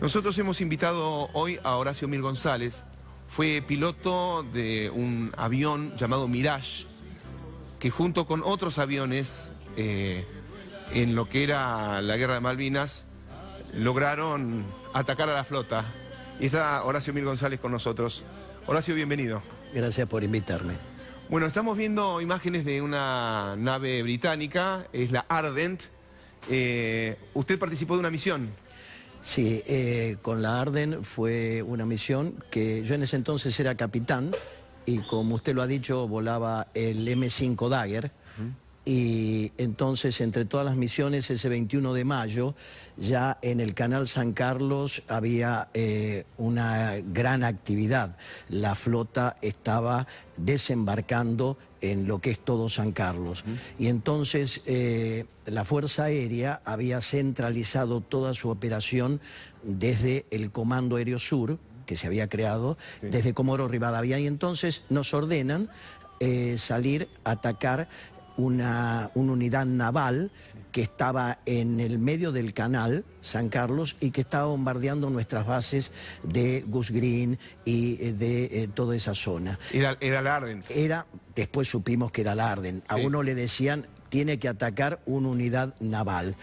Nosotros hemos invitado hoy a Horacio Mir González. Fue piloto de un avión llamado Mirage, que junto con otros aviones en lo que era la Guerra de Malvinas, lograron atacar a la flota. Y está Horacio Mir González con nosotros. Horacio, bienvenido. Gracias por invitarme. Bueno, estamos viendo imágenes de una nave británica, es la Ardent. Usted participó de una misión. Sí, con la Ardent fue una misión que yo en ese entonces era capitán y, como usted lo ha dicho, volaba el M5 Dagger. Y entonces, entre todas las misiones, ese 21 de mayo, ya en el canal San Carlos había una gran actividad. La flota estaba desembarcando en lo que es todo San Carlos. Y entonces la Fuerza Aérea había centralizado toda su operación desde el Comando Aéreo Sur, que se había creado, desde Comodoro Rivadavia. Y entonces nos ordenan salir a atacar una unidad naval que estaba en el medio del canal San Carlos y que estaba bombardeando nuestras bases de Goose Green y de toda esa zona. Era la Ardent. Después supimos que era la Ardent. A uno le decían: tiene que atacar una unidad naval.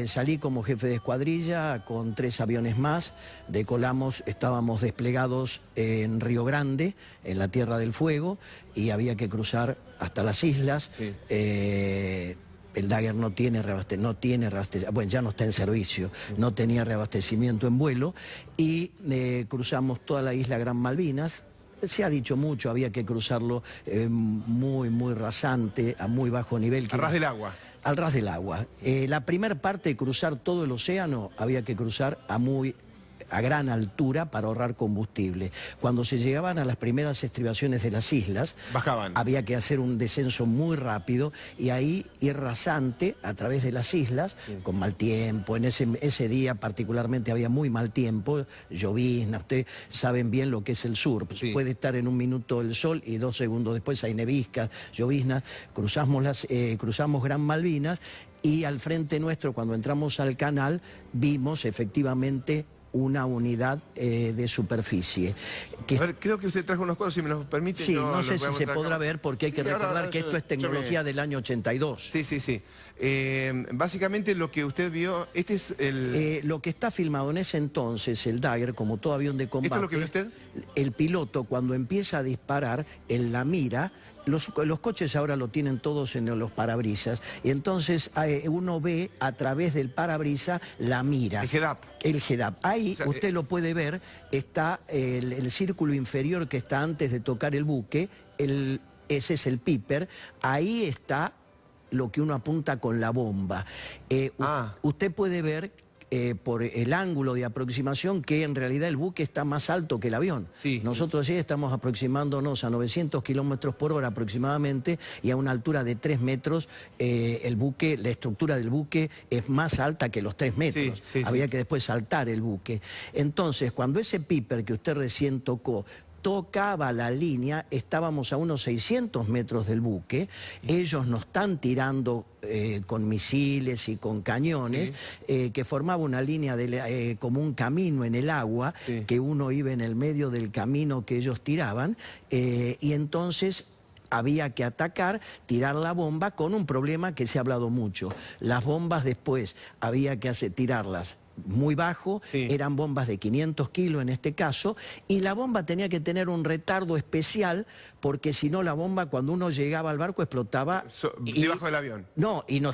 Salí como jefe de escuadrilla con 3 aviones más, decolamos, estábamos desplegados en Río Grande, en la Tierra del Fuego, y había que cruzar hasta las islas. El Dagger no tiene reabastecimiento, bueno, ya no está en servicio, no tenía reabastecimiento en vuelo, y cruzamos toda la isla Gran Malvinas. Se ha dicho mucho, había que cruzarlo muy rasante, a muy bajo nivel. Al ras del agua. Al ras del agua. La primera parte de cruzar todo el océano había que cruzar a gran altura para ahorrar combustible. Cuando se llegaban a las primeras estribaciones de las islas, bajaban. Había que hacer un descenso muy rápido y ahí ir rasante a través de las islas, con mal tiempo. En ese día particularmente había muy mal tiempo, llovizna. Ustedes saben bien lo que es el sur. Puede estar en un minuto el sol y 2 segundos después hay nevisca, llovizna. Cruzamos Gran Malvinas y al frente nuestro, cuando entramos al canal, vimos efectivamente una unidad de superficie. A ver, creo que usted trajo unos cuadros, si me los permite. Sí, no sé si se podrá ver, porque hay que recordar que esto es tecnología del año 82. Sí. Básicamente lo que usted vio, este es el... lo que está filmado en ese entonces, el Dagger, como todo avión de combate... ¿Esto es lo que vio usted? El piloto, cuando empieza a disparar, en la mira... Los coches ahora lo tienen todos en los parabrisas, y entonces uno ve a través del parabrisa la mira. El head-up. El head-up. Ahí, o sea, usted lo puede ver, está el círculo inferior que está antes de tocar el buque, ese es el piper, ahí está lo que uno apunta con la bomba. Usted puede ver por el ángulo de aproximación que en realidad el buque está más alto que el avión. Nosotros sí estamos aproximándonos a 900 kilómetros por hora aproximadamente, y a una altura de 3 metros el buque, la estructura del buque es más alta que los 3 metros. Había que después saltar el buque. Entonces, cuando ese piper que usted recién tocaba la línea, estábamos a unos 600 metros del buque, ellos nos están tirando con misiles y con cañones, que formaba una línea como un camino en el agua, que uno iba en el medio del camino que ellos tiraban, y entonces había que atacar, tirar la bomba, con un problema que se ha hablado mucho. Las bombas después había que tirarlas muy bajo, eran bombas de 500 kilos en este caso, y la bomba tenía que tener un retardo especial, porque si no la bomba, cuando uno llegaba al barco, explotaba debajo del avión.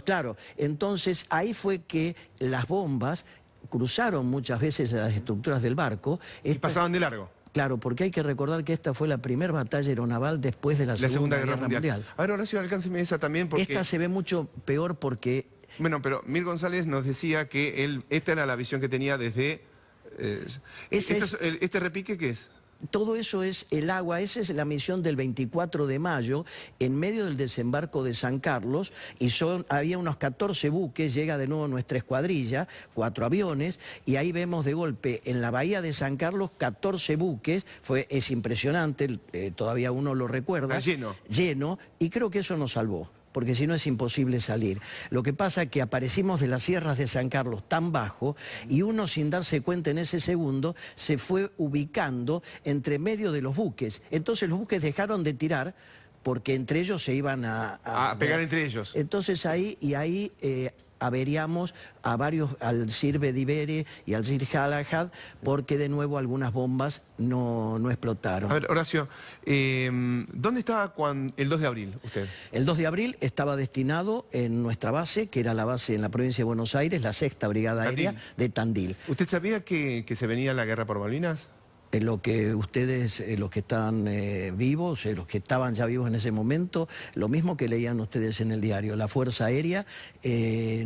Claro. Entonces ahí fue que las bombas cruzaron muchas veces las estructuras del barco. Y pasaban de largo. Claro, porque hay que recordar que esta fue la primera batalla aeronaval después de la Segunda Guerra Mundial. A ver, Horacio, alcánceme esa también, porque... Esta se ve mucho peor porque... Bueno, pero Mir González nos decía que esta era la visión que tenía desde... ¿Este repique qué es? Todo eso es el agua. Esa es la misión del 24 de mayo, en medio del desembarco de San Carlos, y había unos 14 buques, llega de nuevo nuestra escuadrilla, 4 aviones, y ahí vemos de golpe en la bahía de San Carlos 14 buques, es impresionante, todavía uno lo recuerda. Está lleno. Lleno, y creo que eso nos salvó. porque si no es imposible salir. Lo que pasa es que aparecimos de las sierras de San Carlos tan bajo y uno, sin darse cuenta en ese segundo, se fue ubicando entre medio de los buques. Entonces los buques dejaron de tirar porque entre ellos se iban a pegar entre ellos. Entonces ahí averiamos a varios, al Sir Bedivere y al Sir Galahad, porque de nuevo algunas bombas no explotaron. A ver, Horacio, ¿dónde estaba el 2 de abril usted? El 2 de abril estaba destinado en nuestra base, que era la base en la provincia de Buenos Aires, la 6ª Brigada Aérea de Tandil. ¿Usted sabía que se venía la guerra por Malvinas? Lo que ustedes, los que están vivos, los que estaban ya vivos en ese momento, lo mismo que leían ustedes en el diario, la Fuerza Aérea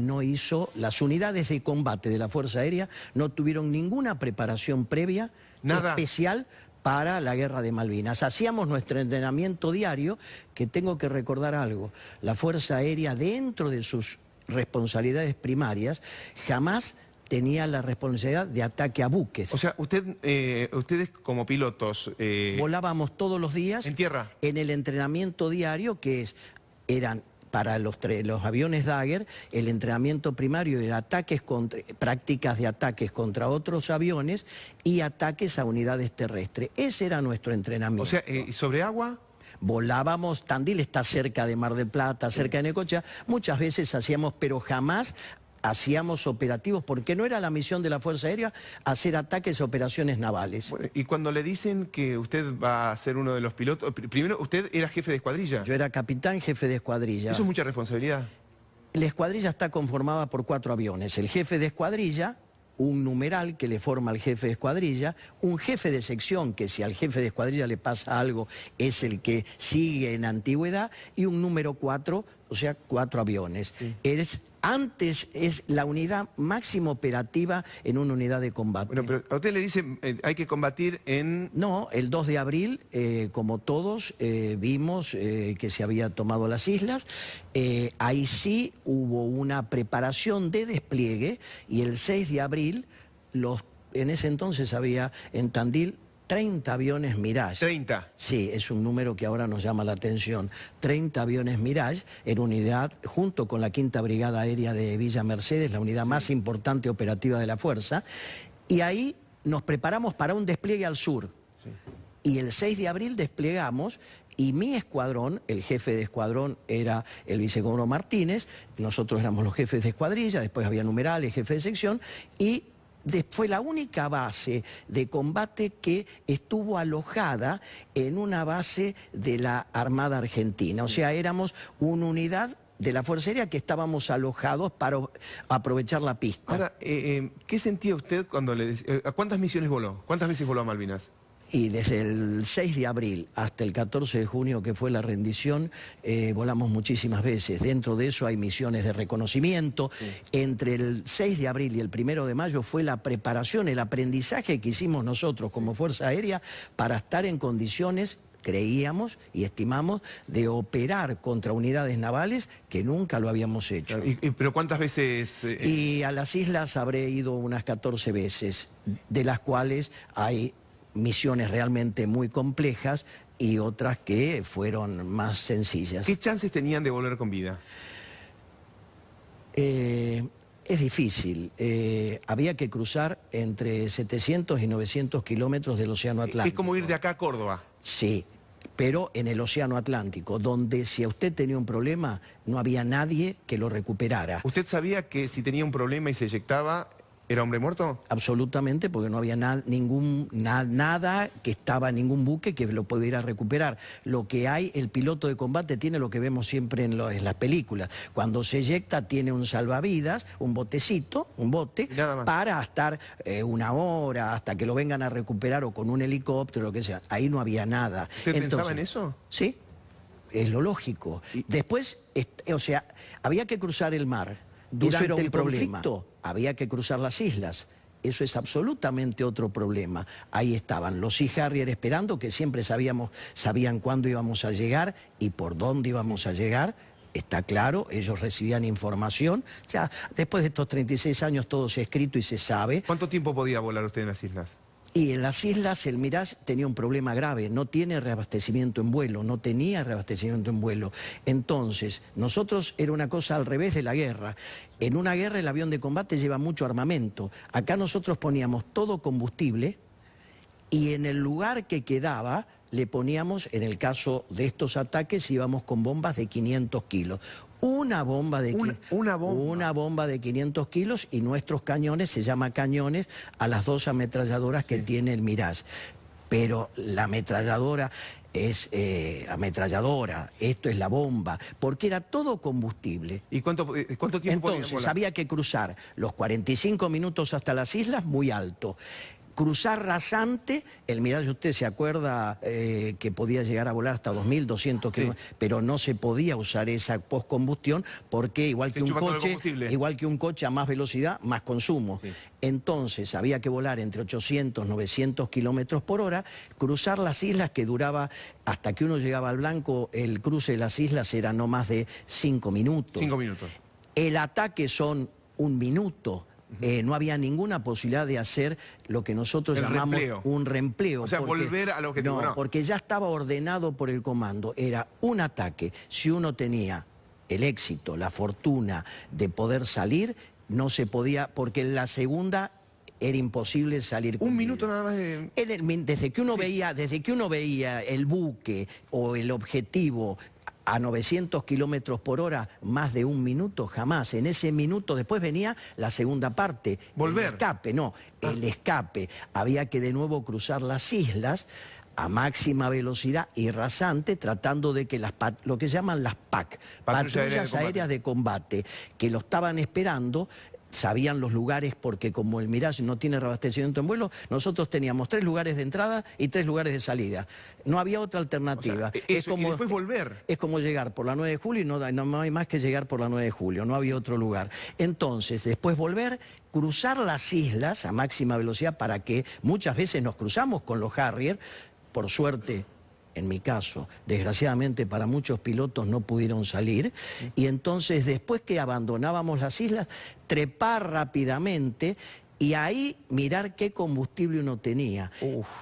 no hizo, las unidades de combate de la Fuerza Aérea no tuvieron ninguna preparación previa especial para la guerra de Malvinas. Hacíamos nuestro entrenamiento diario, que tengo que recordar algo, la Fuerza Aérea, dentro de sus responsabilidades primarias, jamás tenía la responsabilidad de ataque a buques. O sea, ustedes como pilotos... volábamos todos los días... ¿En tierra? En el entrenamiento diario, eran para los aviones Dagger, el entrenamiento primario era prácticas de ataques contra otros aviones y ataques a unidades terrestres. Ese era nuestro entrenamiento. O sea, ¿sobre agua? Volábamos, Tandil está cerca de Mar del Plata, cerca de Necochea, muchas veces hacíamos, pero jamás hacíamos operativos, porque no era la misión de la Fuerza Aérea hacer ataques a operaciones navales. Bueno, y cuando le dicen que usted va a ser uno de los pilotos, primero, ¿usted era jefe de escuadrilla? Yo era capitán, jefe de escuadrilla. ¿Eso es mucha responsabilidad? La escuadrilla está conformada por 4 aviones. El jefe de escuadrilla, un numeral que le forma al jefe de escuadrilla, un jefe de sección, que si al jefe de escuadrilla le pasa algo, es el que sigue en antigüedad, y un número 4, o sea, 4 aviones. Sí. Antes es la unidad máxima operativa en una unidad de combate. Bueno, pero a usted le dicen hay que combatir en... No, el 2 de abril, como todos, vimos que se había tomado las islas. Ahí sí hubo una preparación de despliegue, y el 6 de abril, en ese entonces había en Tandil 30 aviones Mirage. ¿30? Sí, es un número que ahora nos llama la atención. 30 aviones Mirage en unidad, junto con la 5ª Brigada Aérea de Villa Mercedes, la unidad más importante operativa de la Fuerza. Y ahí nos preparamos para un despliegue al sur. Sí. Y el 6 de abril desplegamos, y mi escuadrón, el jefe de escuadrón era el vicecomandante Martínez, nosotros éramos los jefes de escuadrilla, después había numerales, jefe de sección, y fue la única base de combate que estuvo alojada en una base de la Armada Argentina. O sea, éramos una unidad de la Fuerza Aérea que estábamos alojados para aprovechar la pista. Ahora, ¿qué sentía usted cuando ¿a cuántas misiones voló? ¿Cuántas veces voló a Malvinas? Y desde el 6 de abril hasta el 14 de junio, que fue la rendición, volamos muchísimas veces. Dentro de eso hay misiones de reconocimiento. Sí. Entre el 6 de abril y el 1 de mayo fue la preparación, el aprendizaje que hicimos nosotros como Fuerza Aérea para estar en condiciones, creíamos y estimamos, de operar contra unidades navales que nunca lo habíamos hecho. ¿Pero cuántas veces? Y a las islas habré ido unas 14 veces, de las cuales hay misiones realmente muy complejas y otras que fueron más sencillas. ¿Qué chances tenían de volver con vida? Es difícil. Había que cruzar entre 700 y 900 kilómetros del Océano Atlántico. Es como ir de acá a Córdoba. Sí, pero en el Océano Atlántico, donde si a usted tenía un problema, no había nadie que lo recuperara. ¿Usted sabía que si tenía un problema y se eyectaba, ¿era hombre muerto? Absolutamente, porque no había nada que estaba en ningún buque que lo pudiera recuperar. Lo que hay, el piloto de combate tiene lo que vemos siempre en las películas. Cuando se eyecta tiene un salvavidas, un botecito, un bote, para estar 1 hora, hasta que lo vengan a recuperar, o con un helicóptero, lo que sea. Ahí no había nada. ¿Usted pensaba en eso? Sí, es lo lógico. Después, o sea, había que cruzar el mar. Durante el conflicto había que cruzar las islas. Eso es absolutamente otro problema. Ahí estaban los Sea Harrier esperando, que siempre sabían cuándo íbamos a llegar y por dónde íbamos a llegar. Está claro, ellos recibían información. Ya después de estos 36 años todo se ha escrito y se sabe. ¿Cuánto tiempo podía volar usted en las islas? Y en las islas el Mirage tenía un problema grave, no tiene reabastecimiento en vuelo, no tenía reabastecimiento en vuelo. Entonces, nosotros era una cosa al revés de la guerra. En una guerra el avión de combate lleva mucho armamento. Acá nosotros poníamos todo combustible y en el lugar que quedaba le poníamos, en el caso de estos ataques, íbamos con bombas de 500 kilos. Una bomba de 500 kilos y nuestros cañones, se llama cañones, a las 2 ametralladoras que tiene el Mirage. Pero la ametralladora es ametralladora, esto es la bomba, porque era todo combustible. ¿Y cuánto tiempo? Entonces había que cruzar los 45 minutos hasta las islas muy alto. Cruzar rasante, el Mirage, usted se acuerda que podía llegar a volar hasta 2.200 kilómetros, pero no se podía usar esa postcombustión porque igual que un coche a más velocidad, más consumo. Sí. Entonces había que volar entre 800 y 900 kilómetros por hora, cruzar las islas que duraba, hasta que uno llegaba al blanco, el cruce de las islas era no más de 5 minutos. 5 minutos. El ataque son 1 minuto. No había ninguna posibilidad de hacer lo que nosotros llamamos un reempleo. O sea, volver a lo que no, porque ya estaba ordenado por el comando. Era un ataque. Si uno tenía el éxito, la fortuna de poder salir, no se podía, porque en la segunda era imposible salir con 1 minuto nada más de... Desde que uno veía el buque o el objetivo a 900 kilómetros por hora, más de 1 minuto, jamás. En ese minuto después venía la segunda parte. Volver. El escape, no, el escape. Había que de nuevo cruzar las islas a máxima velocidad y rasante, tratando de que lo que llaman las PAC, patrullas aéreas de combate, que lo estaban esperando, sabían los lugares, porque como el Mirage no tiene reabastecimiento en vuelo, nosotros teníamos 3 lugares de entrada y 3 lugares de salida. No había otra alternativa. O sea, y después volver. Es como llegar por la 9 de julio y no hay más que llegar por la 9 de julio, no había otro lugar. Entonces, después volver, cruzar las islas a máxima velocidad, para que muchas veces nos cruzamos con los Harrier, por suerte. En mi caso, desgraciadamente para muchos pilotos no pudieron salir, y entonces después que abandonábamos las islas, trepar rápidamente y ahí mirar qué combustible uno tenía.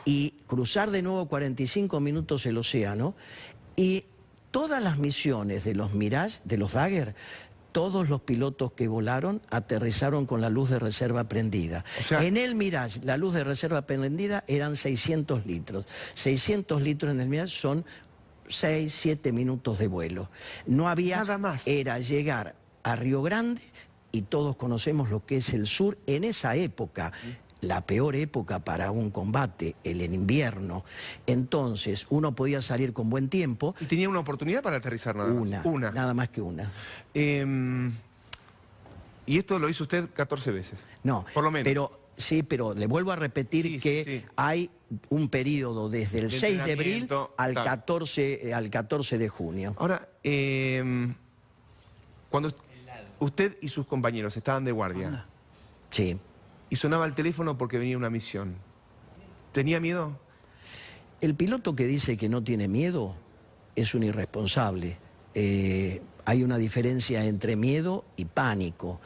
Y cruzar de nuevo 45 minutos el océano, y todas las misiones de los Mirage, de los Dagger, todos los pilotos que volaron aterrizaron con la luz de reserva prendida. O sea, en el Mirage, la luz de reserva prendida eran 600 litros. 600 litros en el Mirage son 6, 7 minutos de vuelo. No había... Nada más. Era llegar a Río Grande, y todos conocemos lo que es el sur en esa época. La peor época para un combate, el en invierno. Entonces, uno podía salir con buen tiempo. ¿Y tenía una oportunidad para aterrizar nada más? Una. Nada más que una. ¿Y esto lo hizo usted 14 veces? No. Por lo menos. Pero le vuelvo a repetir que hay un periodo desde el 6 de abril al 14 de junio. Ahora, cuando usted y sus compañeros estaban de guardia... Sí. Y sonaba el teléfono porque venía una misión. ¿Tenía miedo? El piloto que dice que no tiene miedo es un irresponsable. Hay una diferencia entre miedo y pánico.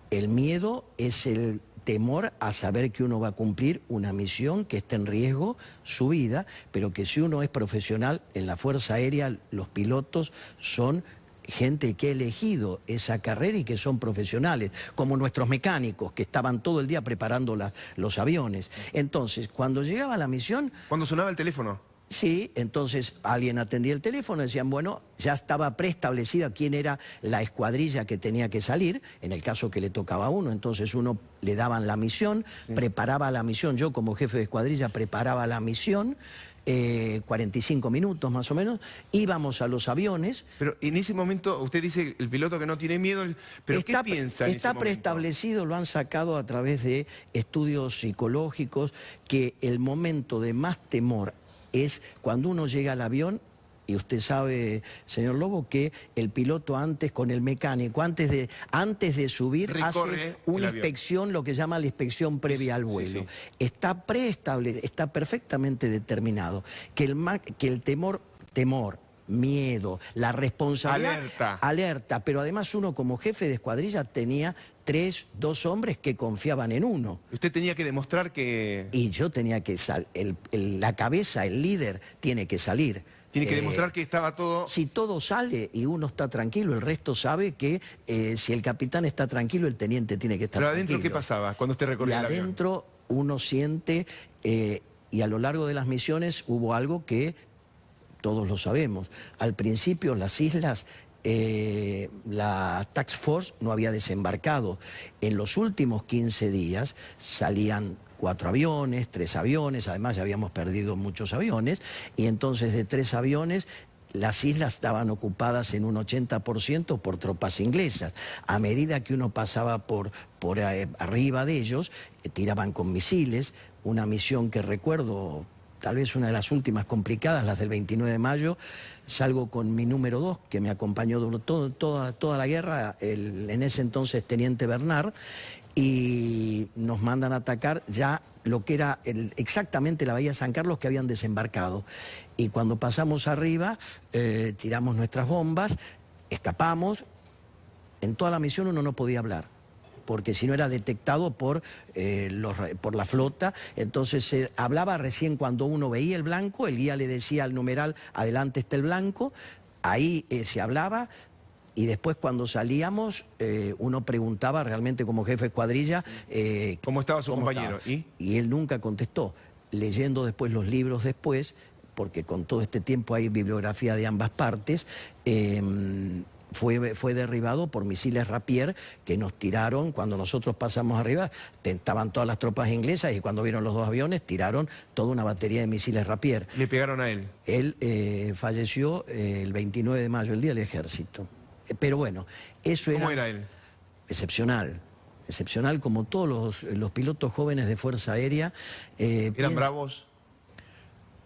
El miedo es el temor a saber que uno va a cumplir una misión que está en riesgo su vida, pero que si uno es profesional en la Fuerza Aérea, los pilotos son gente que ha elegido esa carrera y que son profesionales, como nuestros mecánicos, que estaban todo el día preparando los aviones. Entonces, cuando llegaba la misión... ¿Cuando sonaba el teléfono? Sí, entonces alguien atendía el teléfono, decían, bueno, ya estaba preestablecida quién era la escuadrilla que tenía que salir, en el caso que le tocaba a uno. Entonces uno le daban la misión, preparaba la misión, yo como jefe de escuadrilla preparaba la misión, 45 minutos más o menos, íbamos a los aviones. Pero en ese momento, usted dice, el piloto que no tiene miedo, pero ¿qué piensa en ese momento? Está preestablecido, lo han sacado a través de estudios psicológicos, que el momento de más temor es cuando uno llega al avión. Y usted sabe, señor Lobo, que el piloto antes, con el mecánico, antes de subir, hace una inspección, lo que llama la inspección previa al vuelo. Está preestablecido, está perfectamente determinado que el temor miedo, la responsabilidad, alerta, pero además uno como jefe de escuadrilla tenía 2 hombres que confiaban en uno. Usted tenía que demostrar que... Y yo tenía que la cabeza, el líder, tiene que salir. Tiene que demostrar que estaba todo... Si todo sale y uno está tranquilo, el resto sabe que si el capitán está tranquilo, el teniente tiene que estar tranquilo. Pero adentro, ¿qué pasaba cuando usted recorría el avión? Adentro uno siente, y a lo largo de las misiones hubo algo que todos lo sabemos. Al principio las islas... la Task Force no había desembarcado. En los últimos 15 días salían 4 aviones, 3 aviones, además ya habíamos perdido muchos aviones, y entonces de 3 aviones las islas estaban ocupadas en un 80% por tropas inglesas. A medida que uno pasaba por arriba de ellos, tiraban con misiles. Una misión que recuerdo, tal vez una de las últimas complicadas, las del 29 de mayo, salgo con mi número 2, que me acompañó durante toda la guerra, en ese entonces teniente Bernard, y nos mandan a atacar ya lo que era exactamente la bahía de San Carlos, que habían desembarcado. Y cuando pasamos arriba, tiramos nuestras bombas, escapamos. En toda la misión uno no podía hablar, porque si no era detectado por la flota. Entonces se hablaba recién cuando uno veía el blanco, el guía le decía al numeral, adelante está el blanco, ahí se hablaba, y después cuando salíamos uno preguntaba realmente como jefe de escuadrilla... ¿Cómo estaba su compañero? Y él nunca contestó. Leyendo después los libros después, porque con todo este tiempo hay bibliografía de ambas partes, fue derribado por misiles Rapier que nos tiraron cuando nosotros pasamos arriba. Estaban todas las tropas inglesas y cuando vieron los 2 aviones tiraron toda una batería de misiles Rapier. ¿Le pegaron a él? Él falleció el 29 de mayo, el día del ejército. Pero bueno, eso era... ¿Cómo era él? Excepcional. Excepcional, como todos los pilotos jóvenes de Fuerza Aérea. ¿Eran bravos?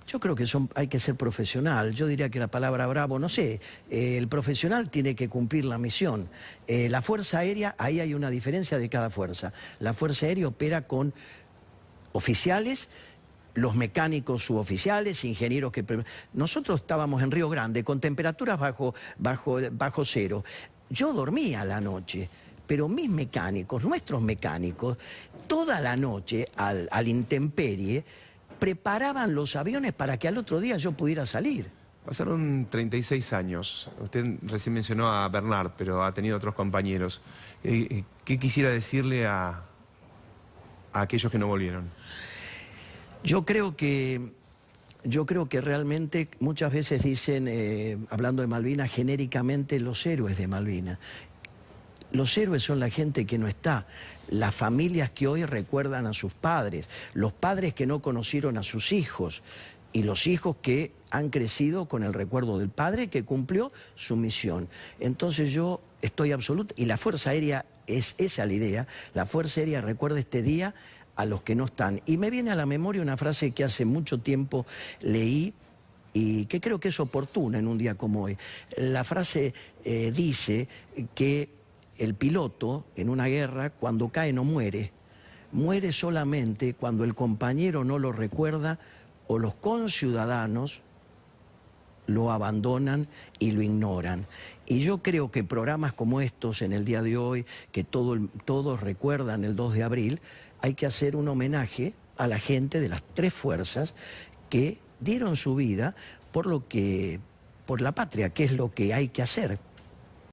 Yo creo que hay que ser profesional. Yo diría que la palabra bravo, no sé, el profesional tiene que cumplir la misión. La Fuerza Aérea, ahí hay una diferencia de cada fuerza. La Fuerza Aérea opera con oficiales, los mecánicos suboficiales, ingenieros que... Nosotros estábamos en Río Grande con temperaturas bajo cero. Yo dormía a la noche, pero mis mecánicos, nuestros mecánicos, toda la noche al intemperie, preparaban los aviones para que al otro día yo pudiera salir. Pasaron 36 años. Usted recién mencionó a Bernard, pero ha tenido otros compañeros. ¿Qué quisiera decirle a aquellos que no volvieron? Yo creo que realmente muchas veces dicen, hablando de Malvinas, genéricamente los héroes de Malvinas. Los héroes son la gente que no está, las familias que hoy recuerdan a sus padres, los padres que no conocieron a sus hijos y los hijos que han crecido con el recuerdo del padre que cumplió su misión. Entonces yo estoy absoluto, y la Fuerza Aérea es esa la idea, la Fuerza Aérea recuerda este día a los que no están. Y me viene a la memoria una frase que hace mucho tiempo leí y que creo que es oportuna en un día como hoy. La frase dice que el piloto en una guerra cuando cae no muere, muere solamente cuando el compañero no lo recuerda o los conciudadanos lo abandonan y lo ignoran. Y yo creo que programas como estos en el día de hoy, que todos recuerdan el 2 de abril, hay que hacer un homenaje a la gente de las 3 fuerzas que dieron su vida por la patria, que es lo que hay que hacer.